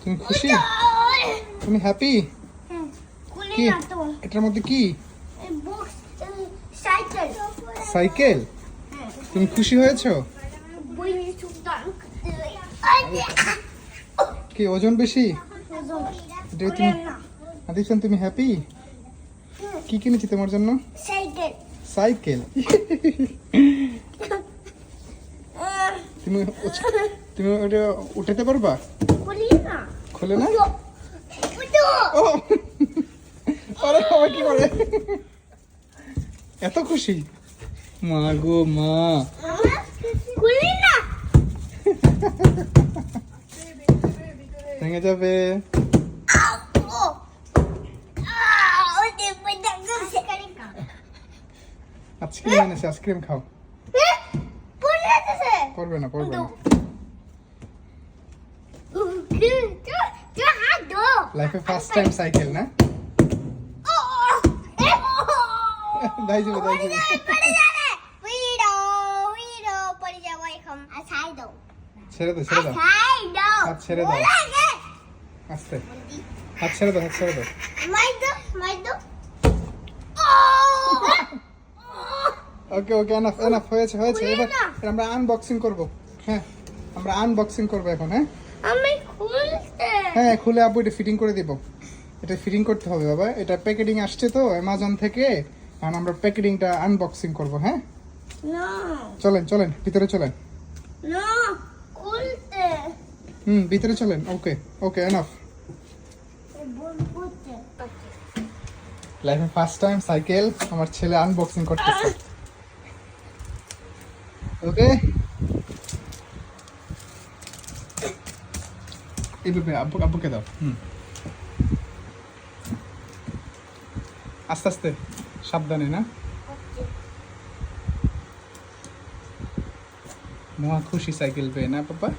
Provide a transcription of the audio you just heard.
তুমি খুশি? তুমি হ্যাপি? কি এটার মধ্যে কি? সাইকেল। তুমি খুশি হয়েছো? কি ওজন বেশি? এটা তুমি আদিশান, তুমি হ্যাপি? কি কিনেছি তোমার জন্য? সাইকেল। তুমি তুমি ওটা উঠাতে পারবা? খুলে না? ও আরে বাবা, কি করে এত খুশি? মা গো মা, ভেঙে যাবে। আইসক্রিম এনেছে, আইসক্রিম খাও। পড়বে না, পড়বে না। লাইফে ফার্স্ট টাইম সাইকেল না? দাইজুবে দাইজুবে। ছেড়ে দাও, ছেড়ে দাও, হাত ছেড়ে দাও, আস্তে, হাত ছেড়ে দাও, হাত ছেড়ে দাও। ওকে ওকে, এনাফ এনাফ, হয়েছে হয়েছে। এবার আমরা আনবক্সিং করব। হ্যাঁ, আমরা আনবক্সিং করব এখন। হ্যাঁ হ্যাঁ, খুলে আব্বু এটা ফিটিং করে দিব। এটা ফিটিং করতে হবে বাবা, এটা প্যাকেটিং আসছে তো অ্যামাজন থেকে, এখন আমরা প্যাকেটিংটা আনবক্সিং করব। হ্যাঁ চলেন চলেন, ভিতরে চলেন। ভিতরে চলেন। ওকে ওকে, এনাফ। লাইফে ফার্স্ট টাইম সাইকেল আমার ছেলে আনবক্সিং করতেছে। ওকে, এইভাবে আব্বু আব্বুকে দাও। আস্তে আস্তে, সাবধানে না। মহা খুশি সাইকেল পেয়ে না পাপা?